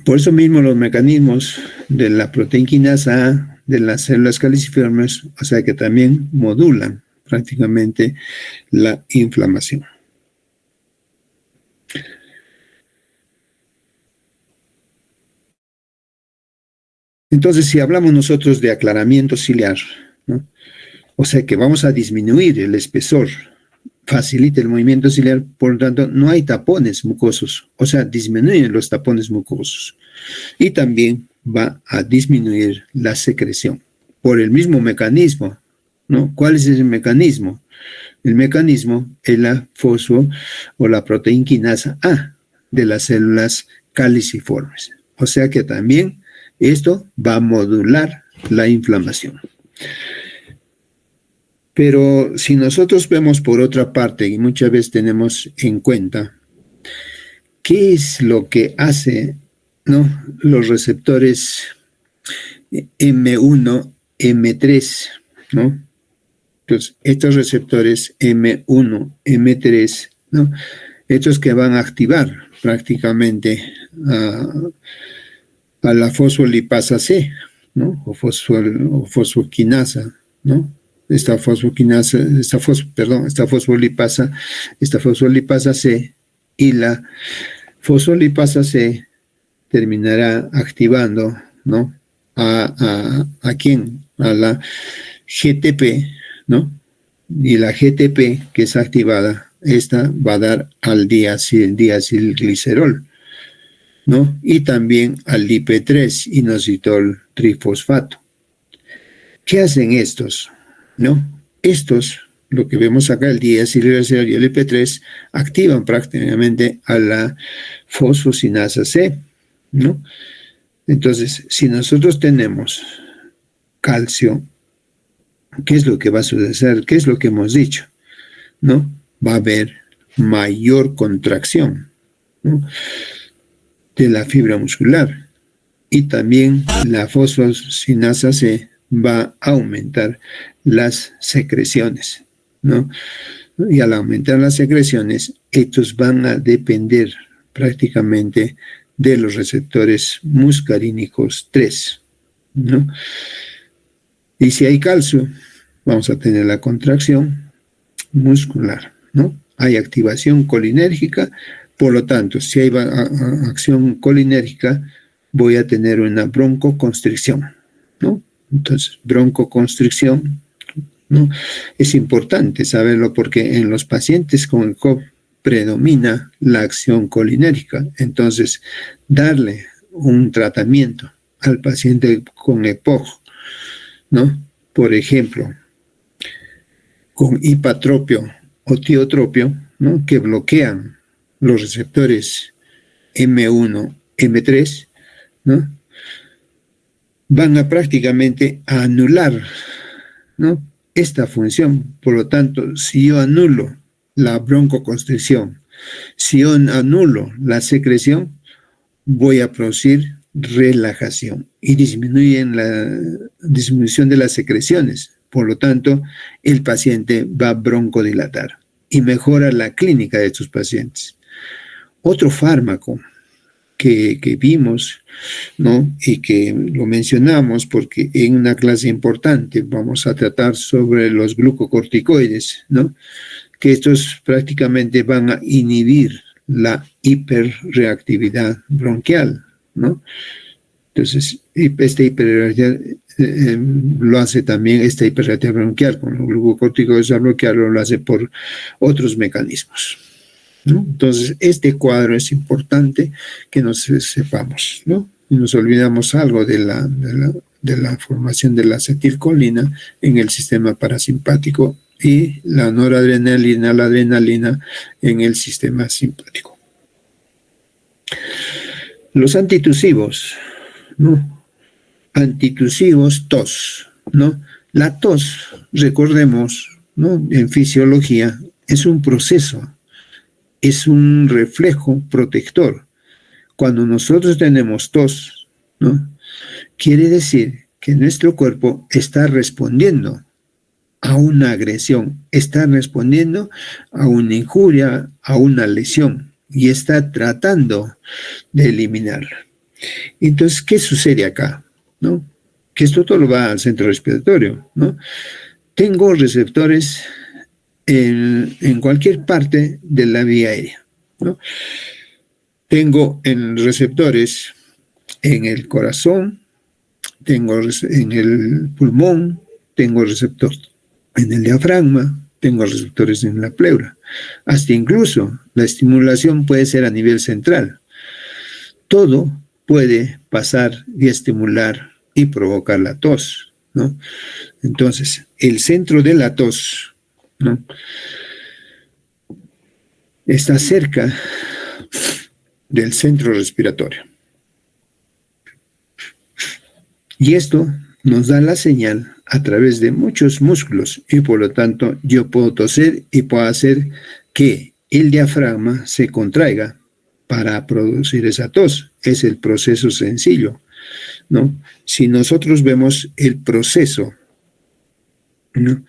Por eso mismo los mecanismos de la proteína quinasa A, de las células caliciformes, o sea que también modulan prácticamente la inflamación. Entonces, si hablamos nosotros de aclaramiento ciliar, ¿no? o sea que vamos a disminuir el espesor, facilita el movimiento ciliar, por lo tanto, no hay tapones mucosos, o sea, disminuyen los tapones mucosos. Y también va a disminuir la secreción por el mismo mecanismo, ¿no? ¿Cuál es ese mecanismo? El mecanismo es la fosfo o la proteína quinasa A de las células caliciformes. O sea que también esto va a modular la inflamación. Pero si nosotros vemos por otra parte, y muchas veces tenemos en cuenta, ¿qué es lo que hace, ¿no? los receptores M1, M3, ¿no? Entonces, estos receptores M1, M3, ¿no? estos que van a activar prácticamente a la fosfolipasa C, ¿no? o fosfoquinasa, ¿no? Esta fosfolipasa C, y la fosfolipasa C terminará activando, ¿no? ¿A quién? A la GTP, ¿no? Y la GTP que es activada, esta va a dar al diacilglicerol, ¿no? Y también al IP3, inositol trifosfato. ¿Qué hacen estos? ¿No? Estos, lo que vemos acá, el diacilglicerol y el IP3, activan prácticamente a la fosfocinasa C, ¿no? Entonces, si nosotros tenemos calcio, ¿qué es lo que va a suceder? ¿Qué es lo que hemos dicho? ¿No? Va a haber mayor contracción, ¿no?, de la fibra muscular, y también la fosfocinasa C va a aumentar las secreciones, ¿no? Y al aumentar las secreciones, estos van a depender prácticamente de los receptores muscarínicos 3, ¿no? Y si hay calcio, vamos a tener la contracción muscular, ¿no? Hay activación colinérgica, por lo tanto, si hay acción colinérgica, voy a tener una broncoconstricción, ¿no? Entonces, broncoconstricción, ¿no?, es importante saberlo porque en los pacientes con el COP predomina la acción colinérgica. Entonces, darle un tratamiento al paciente con EPOG, ¿no?, por ejemplo, con hipatropio o tiotropio, ¿no?, que bloquean los receptores M1, M3, ¿no?, van a prácticamente a anular, ¿no?, esta función. Por lo tanto, si yo anulo la broncoconstricción, si yo anulo la secreción, voy a producir relajación y disminuyen la disminución de las secreciones. Por lo tanto, el paciente va a broncodilatar y mejora la clínica de estos pacientes. Otro fármaco que vimos, ¿no?, y que lo mencionamos porque en una clase importante vamos a tratar sobre los glucocorticoides, ¿no?, que estos prácticamente van a inhibir la hiperreactividad bronquial, ¿no? Entonces, esta hiperreactividad lo hace también, esta hiperreactividad bronquial con los glucocorticoides a bloquearlo, lo hace por otros mecanismos, ¿no? Entonces, este cuadro es importante que nos sepamos, ¿no? Y nos olvidamos algo de la formación de la acetilcolina en el sistema parasimpático y la noradrenalina, la adrenalina en el sistema simpático. Los antitusivos, ¿no? Antitusivos, tos, ¿no? La tos, recordemos, ¿no?, en fisiología, es un proceso, es un reflejo protector. Cuando nosotros tenemos tos, ¿no?, quiere decir que nuestro cuerpo está respondiendo a una agresión, está respondiendo a una injuria, a una lesión, y está tratando de eliminarla. Entonces, ¿qué sucede acá?, ¿no? Que esto todo va al centro respiratorio, ¿no? Tengo receptores en cualquier parte de la vía aérea, ¿no? Tengo en receptores en el corazón, tengo en el pulmón, tengo receptor en el diafragma, tengo receptores en la pleura. Hasta incluso la estimulación puede ser a nivel central. Todo puede pasar y estimular y provocar la tos, ¿no? Entonces, el centro de la tos, ¿no?, está cerca del centro respiratorio. Y esto nos da la señal a través de muchos músculos y por lo tanto yo puedo toser y puedo hacer que el diafragma se contraiga para producir esa tos. Es el proceso sencillo, ¿no? Si nosotros vemos el proceso, ¿no?,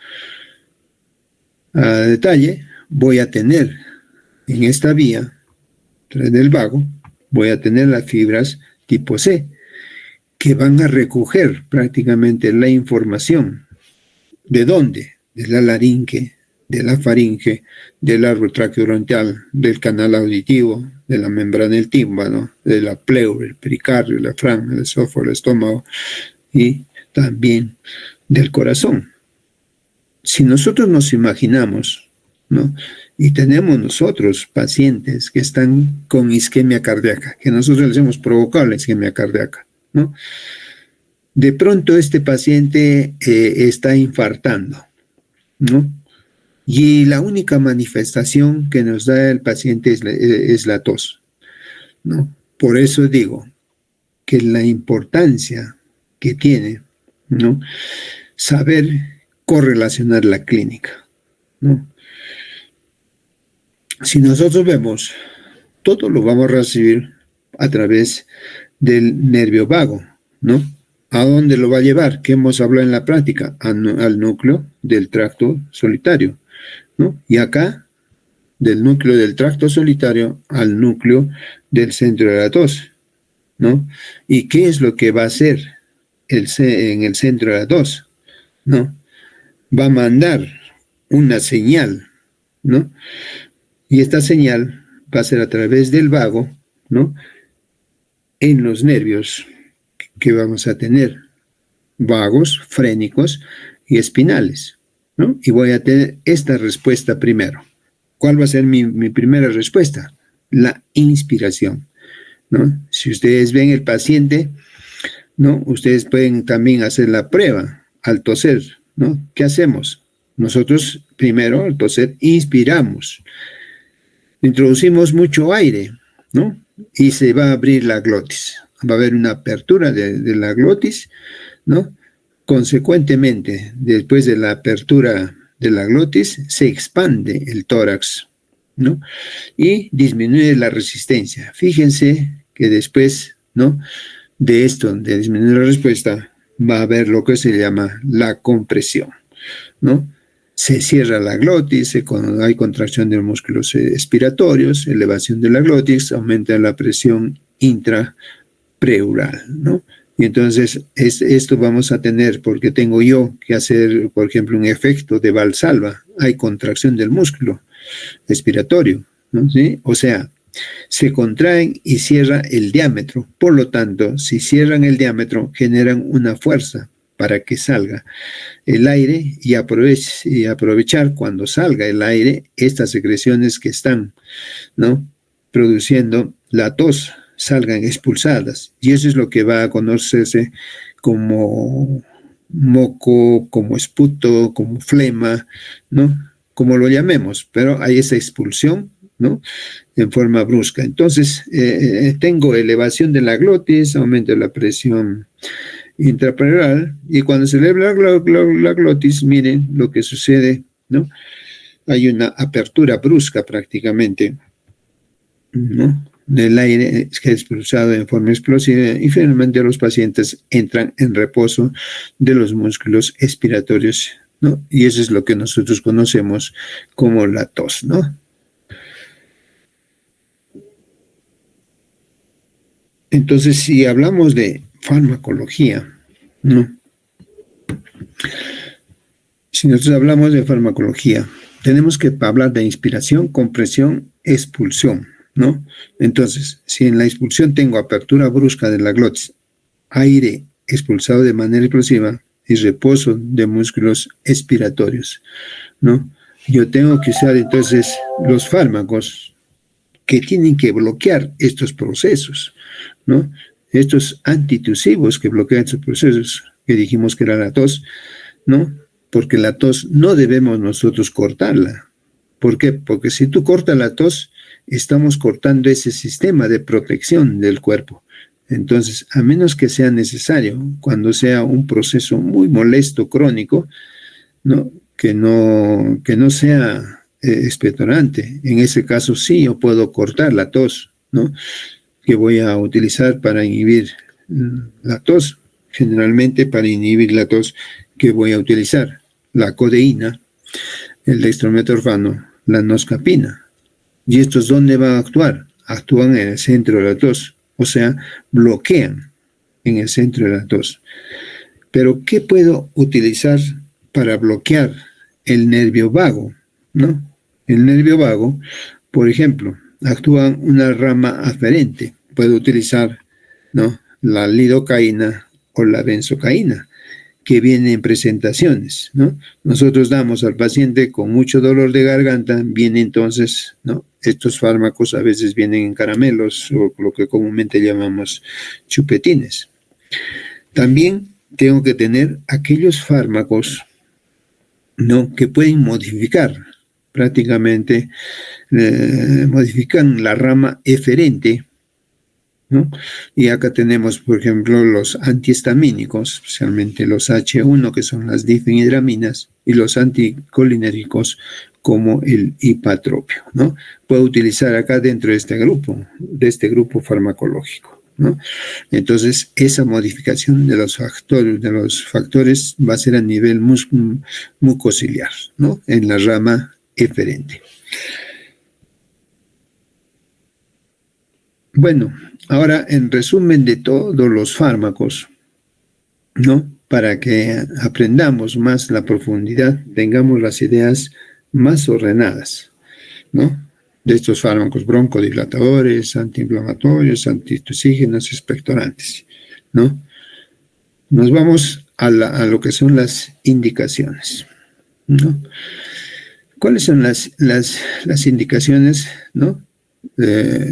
a detalle, voy a tener en esta vía, a través del vago, voy a tener las fibras tipo C, que van a recoger prácticamente la información. ¿De dónde? De la laringe, de la faringe, del árbol traqueobronquial, del canal auditivo, de la membrana del tímpano, de la pleura, el pericardio, el diafragma, el esófago, el estómago y también del corazón. Si nosotros nos imaginamos, ¿no?, y tenemos nosotros pacientes que están con isquemia cardíaca, que nosotros les hemos provocado la isquemia cardíaca, ¿no?, de pronto este paciente está infartando, ¿no? Y la única manifestación que nos da el paciente es la tos, ¿no? Por eso digo que la importancia que tiene, ¿no?, saber correlacionar la clínica, ¿no? Si nosotros vemos, todo lo vamos a recibir a través del nervio vago, ¿no? ¿A dónde lo va a llevar? ¿Qué hemos hablado en la práctica? Al núcleo del tracto solitario, ¿no? Y acá, del núcleo del tracto solitario al núcleo del centro de la tos, ¿no? ¿Y qué es lo que va a hacer en el centro de la tos? ¿No? Va a mandar una señal, ¿no? Y esta señal va a ser a través del vago, ¿no?, en los nervios que vamos a tener, vagos, frénicos y espinales, ¿no? Y voy a tener esta respuesta primero. ¿Cuál va a ser mi primera respuesta? La inspiración, ¿no? Si ustedes ven el paciente, ¿no?, ustedes pueden también hacer la prueba al toser, ¿no? ¿Qué hacemos? Nosotros primero al toser inspiramos, introducimos mucho aire, ¿no? Y se va a abrir la glotis. Va a haber una apertura de la glotis, ¿no? Consecuentemente, después de la apertura de la glotis, se expande el tórax, ¿no? Y disminuye la resistencia. Fíjense que después, ¿no?, de esto, de disminuir la respuesta, va a haber lo que se llama la compresión, ¿no? Se cierra la glotis, hay contracción de los músculos expiratorios, elevación de la glotis, aumenta la presión intrapleural, ¿no? Y entonces esto vamos a tener, porque tengo yo que hacer, por ejemplo, un efecto de Valsalva. Hay contracción del músculo expiratorio, ¿no? ¿Sí? O sea, se contraen y cierra el diámetro. Por lo tanto, si cierran el diámetro, generan una fuerza para que salga el aire y aprovechar cuando salga el aire estas secreciones que están, ¿no?, produciendo la tos, salgan expulsadas. Y eso es lo que va a conocerse como moco, como esputo, como flema, ¿no?, como lo llamemos, pero hay esa expulsión, ¿no?, en forma brusca. Entonces, tengo elevación de la glotis, aumento de la presión intrapleural, y cuando se eleva la glotis, miren lo que sucede, ¿no? Hay una apertura brusca prácticamente, ¿no?, del aire que es expulsado en forma explosiva, y finalmente los pacientes entran en reposo de los músculos expiratorios, ¿no? Y eso es lo que nosotros conocemos como la tos, ¿no? Entonces, si hablamos de farmacología, ¿no?, si nosotros hablamos de farmacología, tenemos que hablar de inspiración, compresión, expulsión, ¿no? Entonces, si en la expulsión tengo apertura brusca de la glotis, aire expulsado de manera explosiva y reposo de músculos expiratorios, ¿no?, yo tengo que usar entonces los fármacos que tienen que bloquear estos procesos, ¿no? Estos antitusivos que bloquean estos procesos, que dijimos que era la tos, ¿no? Porque la tos no debemos nosotros cortarla. ¿Por qué? Porque si tú cortas la tos, estamos cortando ese sistema de protección del cuerpo. Entonces, a menos que sea necesario, cuando sea un proceso muy molesto, crónico, ¿no?, que no sea expectorante, en ese caso sí yo puedo cortar la tos, ¿no?, que voy a utilizar para inhibir la tos. Generalmente para inhibir la tos, que voy a utilizar la codeína, el dextrometorfano, la noscapina. ¿Y estos dónde van a actuar? Actúan en el centro de la tos, o sea, bloquean en el centro de la tos. Pero ¿qué puedo utilizar para bloquear el nervio vago, ¿no? El nervio vago, por ejemplo, actúa una rama aferente. Puedo utilizar, ¿no?, la lidocaína o la benzocaína, que viene en presentaciones, ¿no? Nosotros damos al paciente con mucho dolor de garganta, viene entonces, ¿no?, estos fármacos a veces vienen en caramelos o lo que comúnmente llamamos chupetines. También tengo que tener aquellos fármacos, ¿no? Que pueden modificar prácticamente, modifican la rama eferente, ¿no? Y acá tenemos, por ejemplo, los antihistamínicos, especialmente los H1, que son las difenhidraminas, y los anticolinérgicos, como el hipatropio, ¿no? Puedo utilizar acá dentro de este grupo farmacológico, ¿no? Entonces, esa modificación de los factores va a ser a nivel mucociliar, ¿no? En la rama eferente. Bueno, ahora en resumen de todos los fármacos, ¿no? Para que aprendamos más la profundidad, tengamos las ideas más ordenadas, ¿no? De estos fármacos broncodilatadores, antiinflamatorios, antitusígenos, expectorantes, ¿no? Nos vamos a lo que son las indicaciones, ¿no? ¿Cuáles son las indicaciones, no?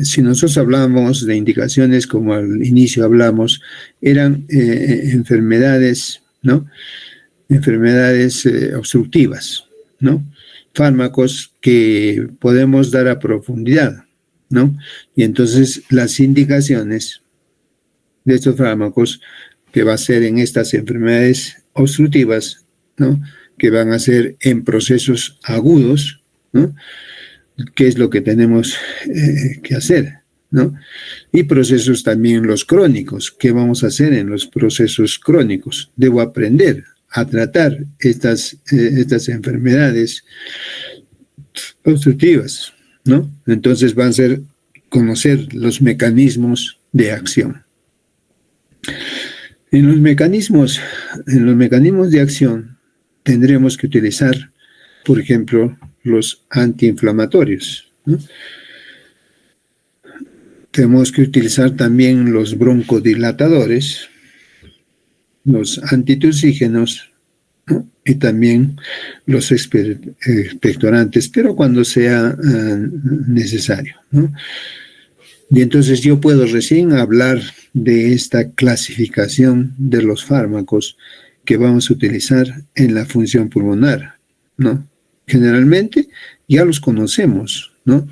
Si nosotros hablamos de indicaciones, como al inicio hablamos, eran enfermedades, ¿no? Enfermedades obstructivas, ¿no? Fármacos que podemos dar a profundidad, ¿no? Y entonces las indicaciones de estos fármacos, que va a ser en estas enfermedades obstructivas, ¿no? Que van a ser en procesos agudos, ¿no? ¿Qué es lo que tenemos que hacer, ¿no? Y procesos también los crónicos. ¿Qué vamos a hacer en los procesos crónicos? Debo aprender a tratar estas enfermedades obstructivas, ¿no? Entonces van a ser conocer los mecanismos de acción. En los mecanismos de acción tendremos que utilizar, por ejemplo, los antiinflamatorios, ¿no? Tenemos que utilizar también los broncodilatadores, los antitusígenos, ¿no? Y también los expectorantes, pero cuando sea necesario, ¿no? Y entonces yo puedo recién hablar de esta clasificación de los fármacos que vamos a utilizar en la función pulmonar, ¿no? Generalmente ya los conocemos, ¿no?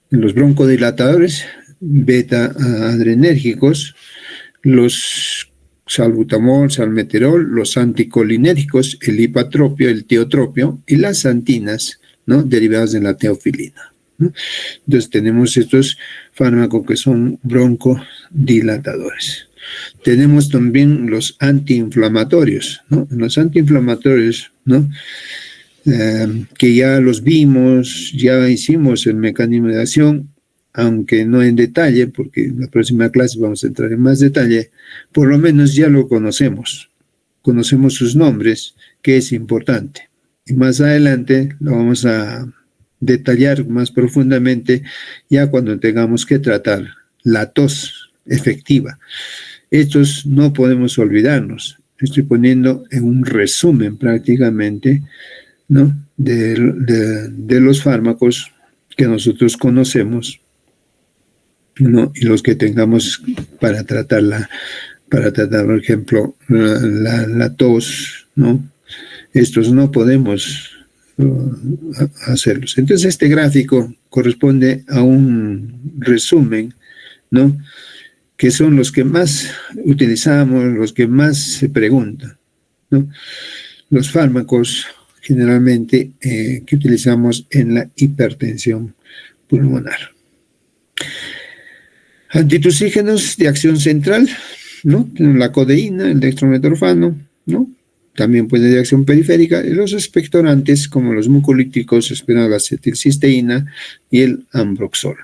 Los broncodilatadores beta-adrenérgicos, los salbutamol, salmeterol, los anticolinérgicos, el hipatropio, el tiotropio y las antinas, ¿no? Derivadas de la teofilina, ¿no? Entonces tenemos estos fármacos que son broncodilatadores. Tenemos también los antiinflamatorios, ¿no? Los antiinflamatorios, ¿no? Que ya los vimos, ya hicimos el mecanismo de acción, aunque no en detalle, porque en la próxima clase vamos a entrar en más detalle, por lo menos ya lo conocemos sus nombres, que es importante. Y más adelante lo vamos a detallar más profundamente ya cuando tengamos que tratar la tos efectiva. Estos no podemos olvidarnos. Estoy poniendo en un resumen prácticamente, ¿no? de los fármacos que nosotros conocemos, ¿no? Y los que tengamos para tratar, por ejemplo, la tos, ¿no? Estos no podemos hacerlos. Entonces este gráfico corresponde a un resumen, ¿no? Que son los que más utilizamos, los que más se preguntan, ¿no? Los fármacos generalmente que utilizamos en la hipertensión pulmonar. Antitusígenos de acción central, ¿no? La codeína, el dextrometorfano, ¿no? También puede de acción periférica, y los expectorantes como los mucolíticos, la acetilcisteína y el ambroxol.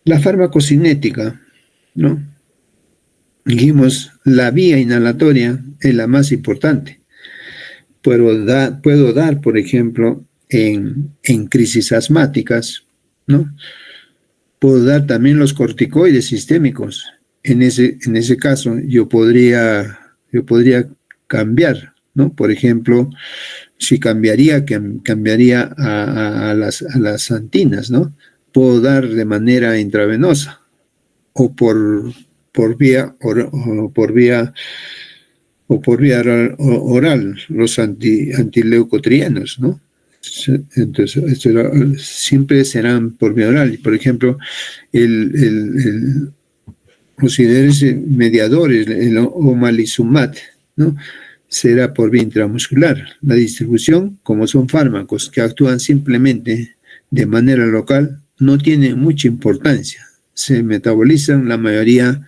La farmacocinética, ¿no? Dijimos, la vía inhalatoria es la más importante. Puedo dar, por ejemplo, en crisis asmáticas, ¿no? Puedo dar también los corticoides sistémicos. En ese caso, yo podría cambiar, ¿no? Por ejemplo, si cambiaría a las antinas, ¿no? Puedo dar de manera intravenosa o por vía o por vía oral los antileucotrienos, ¿no? Entonces, siempre serán por vía oral. Por ejemplo, los mediadores, el omalizumab, ¿no? Será por vía intramuscular. La distribución, como son fármacos que actúan simplemente de manera local, no tiene mucha importancia. Se metabolizan, la mayoría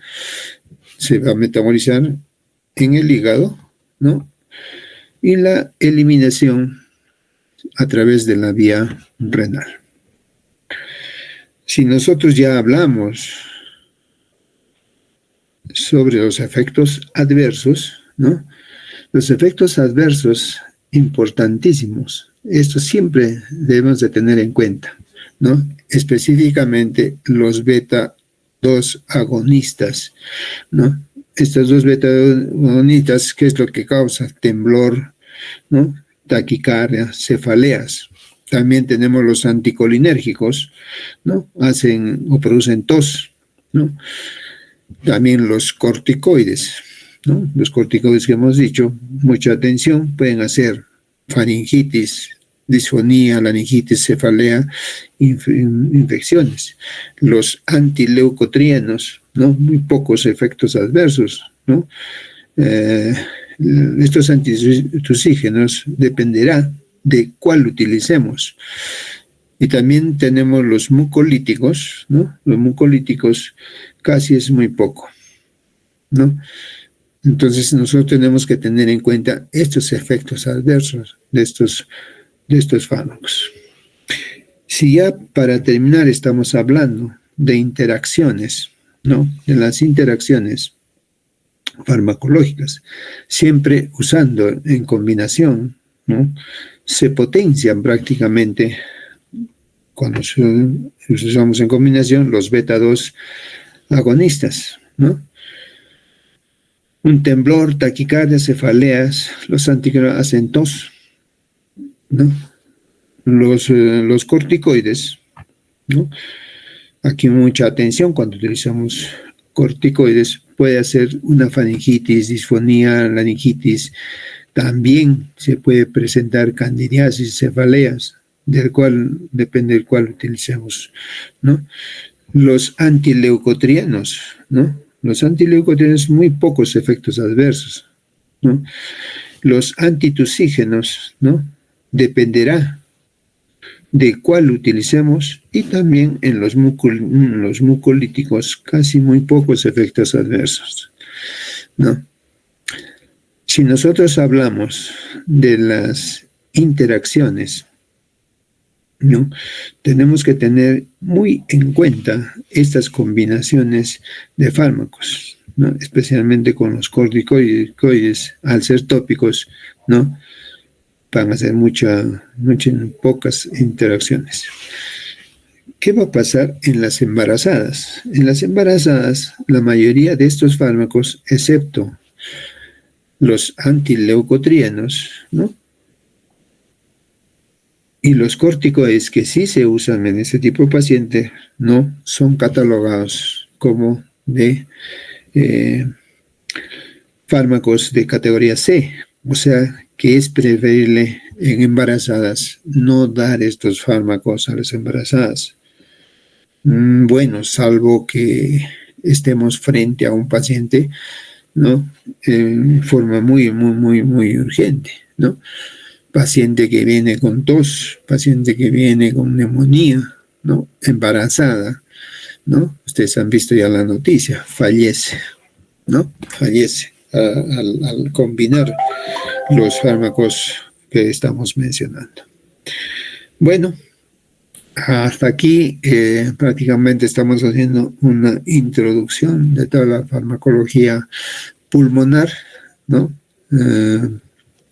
se va a metabolizar en el hígado, ¿no? Y la eliminación a través de la vía renal. Si nosotros ya hablamos sobre los efectos adversos, ¿no? Los efectos adversos importantísimos, esto siempre debemos de tener en cuenta, ¿no? Específicamente los beta-2 agonistas, ¿no? Estos dos beta-agonistas, ¿qué es lo que causa? Temblor, ¿no? Taquicardia, cefaleas. También tenemos los anticolinérgicos, ¿no? Hacen o producen tos, ¿no? También los corticoides, ¿no? Los corticoides que hemos dicho, mucha atención, pueden hacer faringitis, disfonía, laringitis, cefalea, infecciones. Los antileucotrienos, ¿no? Muy pocos efectos adversos, ¿no? Estos antitusígenos dependerá de cuál utilicemos. Y también tenemos los mucolíticos, ¿no? Los mucolíticos casi es muy poco, ¿no? Entonces nosotros tenemos que tener en cuenta estos efectos adversos de estos fármacos. Si ya para terminar estamos hablando de interacciones, ¿no? De las interacciones farmacológicas, siempre usando en combinación, ¿no? Se potencian prácticamente cuando usamos en combinación los beta-2 agonistas, ¿no? Un temblor, taquicardia, cefaleas, los anticoagulantes hacen tos, ¿no? Los corticoides, ¿no? Aquí mucha atención cuando utilizamos corticoides, puede hacer una faringitis, disfonía, laringitis. También se puede presentar candidiasis, cefaleas, depende del cual utilicemos, ¿no? Los antileucotrienos, ¿no? Los antileucotrienos, muy pocos efectos adversos, ¿no? Los antitusígenos, ¿no? Dependerá de cuál utilicemos, y también en los mucolíticos casi muy pocos efectos adversos, ¿no? Si nosotros hablamos de las interacciones, ¿no? Tenemos que tener muy en cuenta estas combinaciones de fármacos, ¿no? Especialmente con los corticoides, al ser tópicos, ¿no? Van a ser pocas interacciones. ¿Qué va a pasar en las embarazadas? En las embarazadas, la mayoría de estos fármacos, excepto los antileucotrienos, ¿no? Y los corticoides que sí se usan en este tipo de pacientes, no son catalogados como de fármacos de categoría C, o sea que es preferible en embarazadas no dar estos fármacos a las embarazadas. Bueno, salvo que estemos frente a un paciente, ¿no? En forma muy urgente, ¿no? Paciente que viene con tos, paciente que viene con neumonía, ¿no? Embarazada, ¿no? Ustedes han visto ya la noticia, fallece, ¿no? Fallece al combinar los fármacos que estamos mencionando. Bueno, hasta aquí prácticamente estamos haciendo una introducción de toda la farmacología pulmonar, ¿no?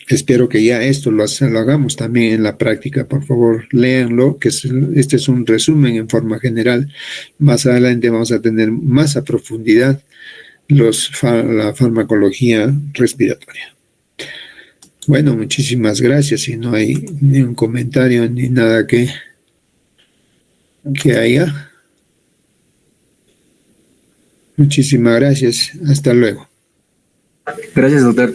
Espero que ya esto lo hagamos también en la práctica. Por favor, léanlo, que este es un resumen en forma general. Más adelante vamos a tener más a profundidad la farmacología respiratoria. Bueno, muchísimas gracias. Si no hay ni un comentario ni nada que haya. Muchísimas gracias. Hasta luego. Gracias, doctor.